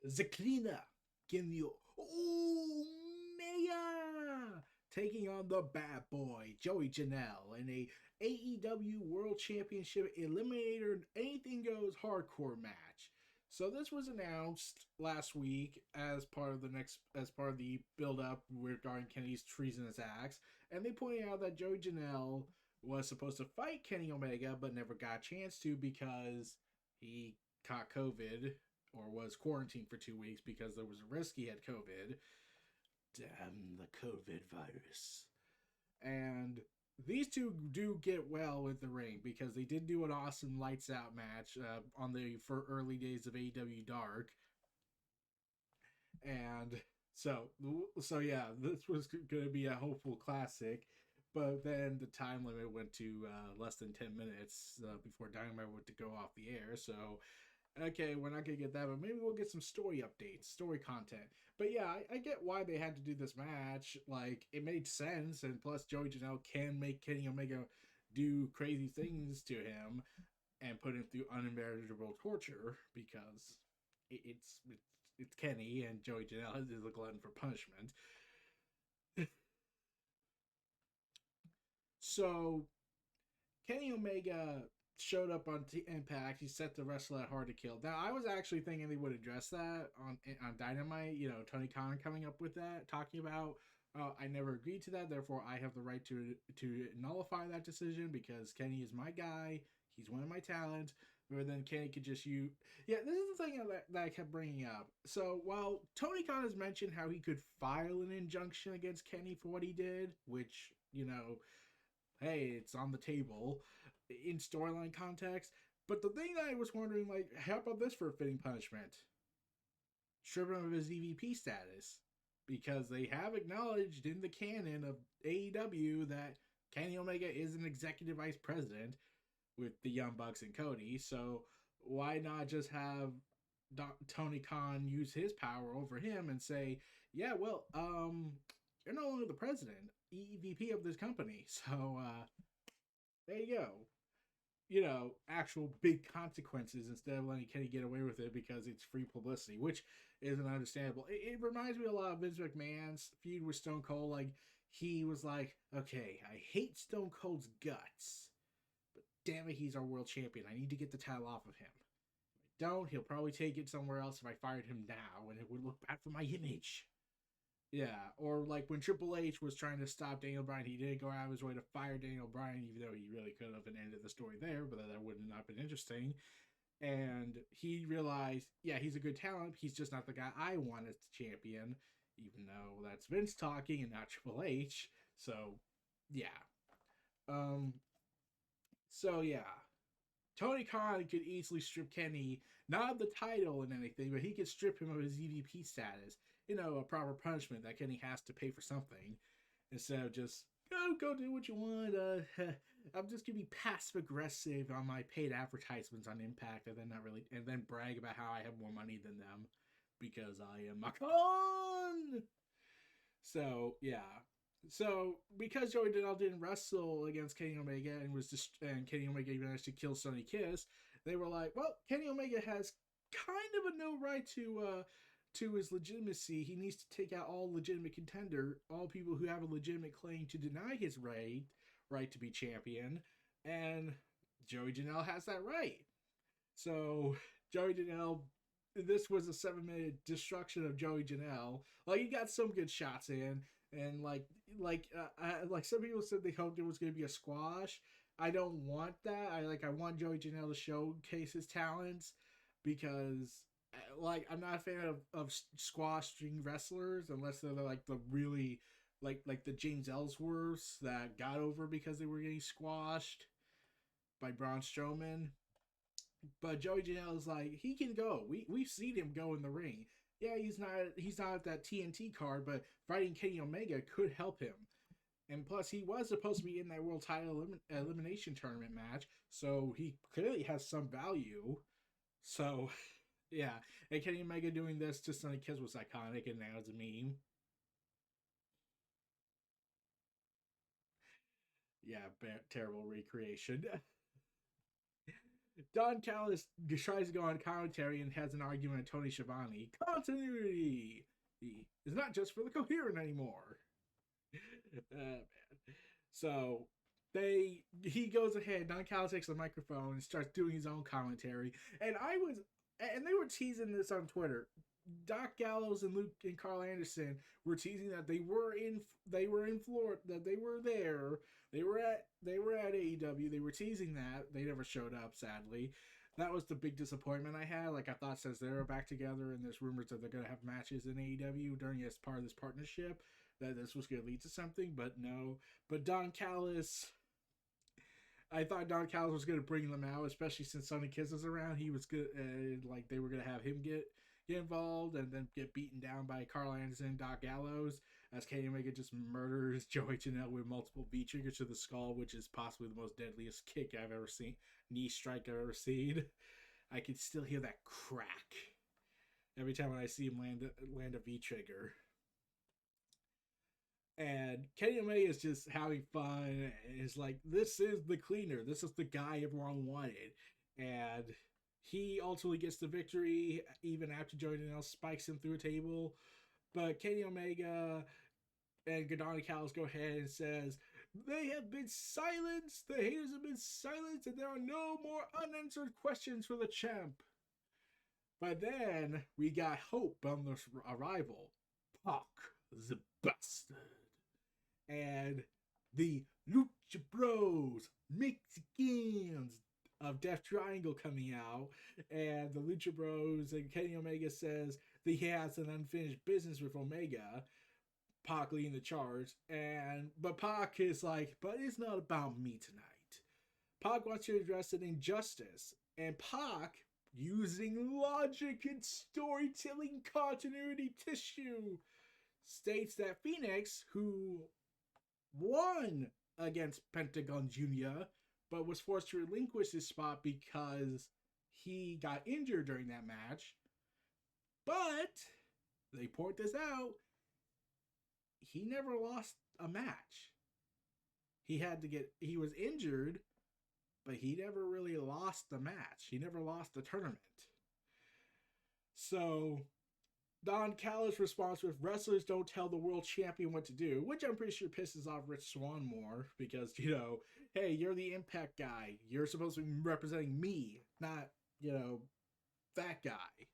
Zaklina Kinyo Omega taking on the Bad Boy Joey Janela in a AEW World Championship Eliminator Anything Goes hardcore match. So this was announced last week as part of the build up regarding Kenny's treasonous acts, and they pointed out that Joey Janela was supposed to fight Kenny Omega but never got a chance to because he caught COVID or was quarantined for 2 weeks because there was a risk he had COVID. Damn the COVID virus. And these two do get well with the ring because they did do an awesome lights out match on the for early days of AEW Dark. And so yeah, this was going to be a hopeful classic. But then the time limit went to less than 10 minutes before Dynamite went to go off the air. So okay, we're not gonna get that, but maybe we'll get some story updates, story content. But yeah, I get why they had to do this match. Like, it made sense, and plus Joey Janela can make Kenny Omega do crazy things to him and put him through unmanageable torture because it's Kenny and Joey Janela is a glutton for punishment. So Kenny Omega showed up on Impact. He set the wrestler at hard to kill. Now, I was actually thinking they would address that on Dynamite. You know, Tony Khan coming up with that, talking about I never agreed to that. Therefore, I have the right to nullify that decision because Kenny is my guy. He's one of my talents. Or then Kenny could just use. Yeah, this is the thing that I kept bringing up. So while Tony Khan has mentioned how he could file an injunction against Kenny for what he did, which hey, it's on the table in storyline context. But the thing that I was wondering, like, how about this for a fitting punishment? Strip him of his EVP status. Because they have acknowledged in the canon of AEW that Kenny Omega is an executive vice president with the Young Bucks and Cody. So why not just have Tony Khan use his power over him and say, yeah, well, you're no longer the president, EVP of this company. So there you go. Actual big consequences instead of letting Kenny get away with it because it's free publicity, which isn't understandable. It reminds me a lot of Vince McMahon's feud with Stone Cold. Like, he was like, okay, I hate Stone Cold's guts, but damn it, he's our world champion. I need to get the title off of him. If I don't, he'll probably take it somewhere else if I fired him now, and it would look bad for my image. Yeah, or like when Triple H was trying to stop Daniel Bryan, he didn't go out of his way to fire Daniel Bryan, even though he really could have and ended the story there, but that would not have been interesting. And he realized, yeah, he's a good talent. He's just not the guy I want as the champion, even though that's Vince talking and not Triple H. So, yeah. Um. So yeah, Tony Khan could easily strip Kenny, not of the title and anything, but he could strip him of his EVP status. A proper punishment that Kenny has to pay for something, instead of just go do what you want. I'm just gonna be passive aggressive on my paid advertisements on Impact, and then not really, and then brag about how I have more money than them because I am a con. So yeah, so because Joey Janela didn't wrestle against Kenny Omega and Kenny Omega managed to kill Sonny Kiss, they were like, well, Kenny Omega has kind of a no right to his legitimacy. He needs to take out all legitimate contender, all people who have a legitimate claim to deny his right to be champion, and Joey Janela has that right. So Joey Janela, this was a 7-minute destruction of Joey Janela. Like, he got some good shots in, and like some people said they hoped it was going to be a squash. I don't want that. I want Joey Janela to showcase his talents because like I'm not a fan of squashing wrestlers unless they're like the really like the James Ellsworths that got over because they were getting squashed by Braun Strowman. But Joey Janela's like, he can go. We've seen him go in the ring. Yeah, he's not at that TNT card, but fighting Kenny Omega could help him. And plus, he was supposed to be in that world title elimination tournament match, so he clearly has some value. So, yeah. And Kenny Omega doing this to Sonny Kiss was iconic, and now it's a meme. Yeah, terrible recreation. Don Callis tries to go on commentary and has an argument with Tony Schiavone. Continuity is not just for the coherent anymore. Man. So he goes ahead. Don Callis takes the microphone and starts doing his own commentary. And they were teasing this on Twitter. Doc Gallows and Luke and Carl Anderson were teasing that they were in Florida, that they were there. They were at AEW. They were teasing that. They never showed up, sadly. That was the big disappointment I had. Like, I thought since they were back together and there's rumors that they're going to have matches in AEW during as part of this partnership, that this was going to lead to something, but no. But Don Callis, I thought Don Callis was going to bring them out, especially since Sonny Kiss was around. He was good, like they were going to have him get involved and then get beaten down by Carl Anderson and Doc Gallows as Kenny Omega just murders Joey Janela with multiple V triggers to the skull, which is possibly the most deadliest kick I've ever seen, knee strike I've ever seen. I can still hear that crack every time when I see him land a V trigger. And Kenny Omega is just having fun. And it's like, this is the cleaner. This is the guy everyone wanted. And he ultimately gets the victory, even after Joey Janela spikes him through a table. But Kenny Omega and Don Callis go ahead and says, they have been silenced. The haters have been silenced. And there are no more unanswered questions for the champ. But then we got Hope on the arrival. Pac the Bastard. And the Lucha Bros, Mexicans of Death Triangle coming out. And the Lucha Bros and Kenny Omega says that he has an unfinished business with Omega. Pac leading the charge. But Pac is like, but it's not about me tonight. Pac wants to address an injustice. And Pac, using logic and storytelling continuity tissue, states that Phoenix, who won against Pentagon Jr., but was forced to relinquish his spot because he got injured during that match. But they point this out, he never lost a match. He was injured, but he never really lost the match. He never lost the tournament. So Don Callis' response with, wrestlers don't tell the world champion what to do, which I'm pretty sure pisses off Rich Swann more because, hey, you're the Impact guy. You're supposed to be representing me, not, that guy.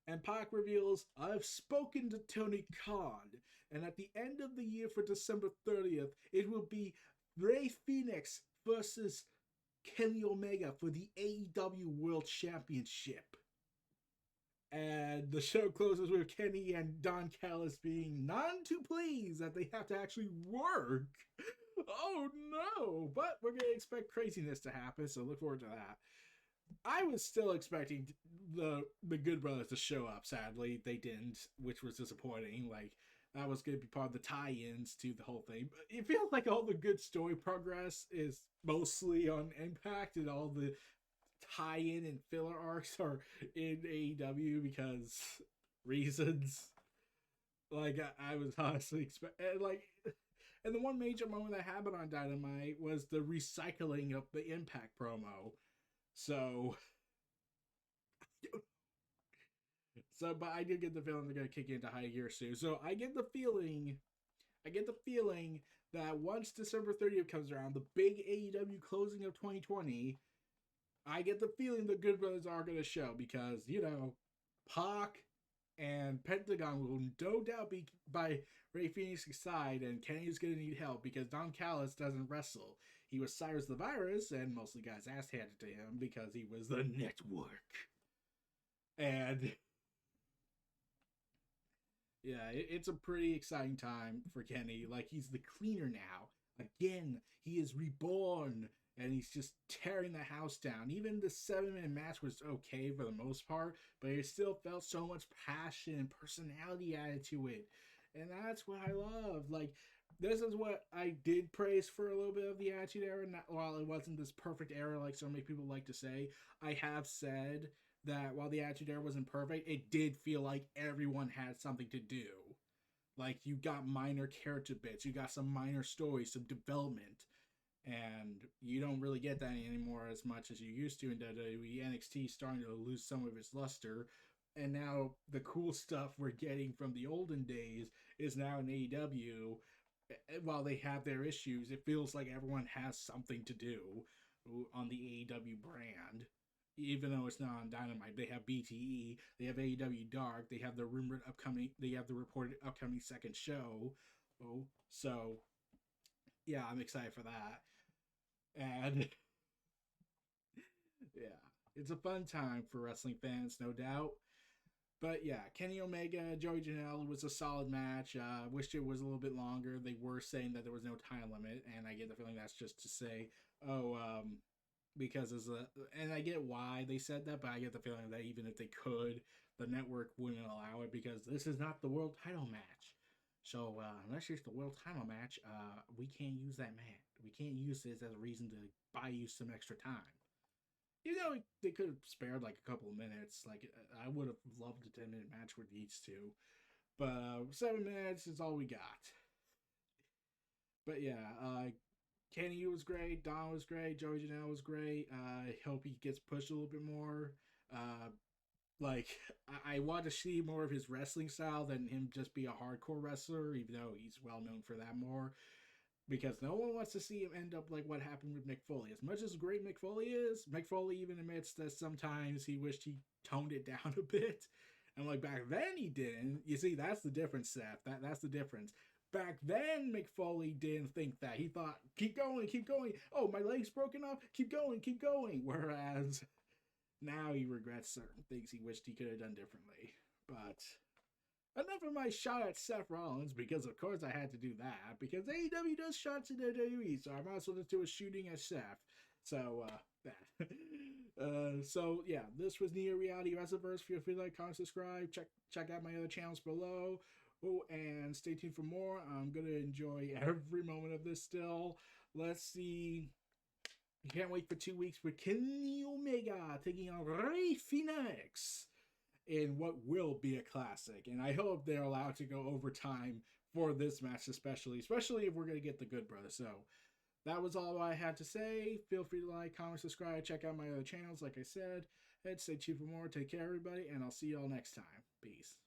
And Pac reveals, I've spoken to Tony Khan, and at the end of the year for December 30th, it will be Rey Fenix versus Kenny Omega for the AEW World Championship. And the show closes with Kenny and Don Callis being none too pleased that they have to actually work. Oh no! But we're going to expect craziness to happen, so look forward to that. I was still expecting the Good Brothers to show up. Sadly, they didn't, which was disappointing. Like, that was going to be part of the tie-ins to the whole thing. But it feels like all the good story progress is mostly on Impact, and all the tie-in and filler arcs are in AEW because reasons. Like, I was honestly expecting, and the one major moment that happened on Dynamite was the recycling of the Impact promo. But I did get the feeling they're going to kick into high gear soon. So I get the feeling that once December 30th comes around, the big AEW closing of 2020, I get the feeling the Good Brothers are going to show because, Pac and Pentagon will no doubt be by Rey Fenix's side, and Kenny's going to need help because Don Callis doesn't wrestle. He was Cyrus the Virus and mostly got his ass handed to him because he was the network. And yeah, it's a pretty exciting time for Kenny. Like, he's the cleaner now. Again, he is reborn. And he's just tearing the house down. Even the 7-minute match was okay for the most part, but it still felt so much passion and personality added to it. And that's what I love. Like, this is what I did praise for a little bit of the Attitude Era. While it wasn't this perfect era like so many people like to say, I have said that while the Attitude Era wasn't perfect, it did feel like everyone had something to do. Like, you got minor character bits, you got some minor stories, some development. And you don't really get that anymore as much as you used to in WWE. NXT starting to lose some of its luster, and now the cool stuff we're getting from the olden days is now in AEW. While they have their issues, it feels like everyone has something to do on the AEW brand. Even though it's not on Dynamite, they have BTE, they have AEW Dark, they have the reported upcoming second show. Oh, so yeah, I'm excited for that. And yeah, it's a fun time for wrestling fans, no doubt. But yeah, Kenny Omega, Joey Janela was a solid match. Wished it was a little bit longer. They were saying that there was no time limit, and I get the feeling that's just to say, oh, because it's a, and I get why they said that, but I get the feeling that even if they could, the network wouldn't allow it because this is not the world title match. So unless it's the world title match, we can't use that match. We can't use this as a reason to buy you some extra time. You know, they could have spared like a couple of minutes. Like I would have loved a 10-minute match with these two, but 7 minutes is all we got. But yeah, Kenny was great, Don was great, Joey Janelle was great. I hope he gets pushed a little bit more. Uh, like I want to see more of his wrestling style than him just be a hardcore wrestler, even though he's well known for that more. Because no one wants to see him end up like what happened with Mick Foley. As much as great Mick Foley is, Mick Foley even admits that sometimes he wished he toned it down a bit. And like back then he didn't. You see, that's the difference, Seth. That's the difference. Back then, Mick Foley didn't think that. He thought, keep going, keep going. Oh, my leg's broken off. Keep going, keep going. Whereas now he regrets certain things he wished he could have done differently. But enough of my shot at Seth Rollins, because of course I had to do that, because AEW does shots at WWE, so I might as well just do a shooting at Seth. So, that. So yeah, this was Neo Reality WrestleVerse. Feel free to like, comment, subscribe, check out my other channels below. Oh, and stay tuned for more. I'm gonna enjoy every moment of this still. Let's see. Can't wait for 2 weeks with Kenny Omega taking on Rey Fenix in what will be a classic. And I hope they're allowed to go overtime for this match, especially if we're going to get the Good Brothers. So that was all I had to say. Feel free to like, comment, subscribe, check out my other channels, like I said. And stay tuned for more. Take care, everybody, and I'll see y'all next time. Peace.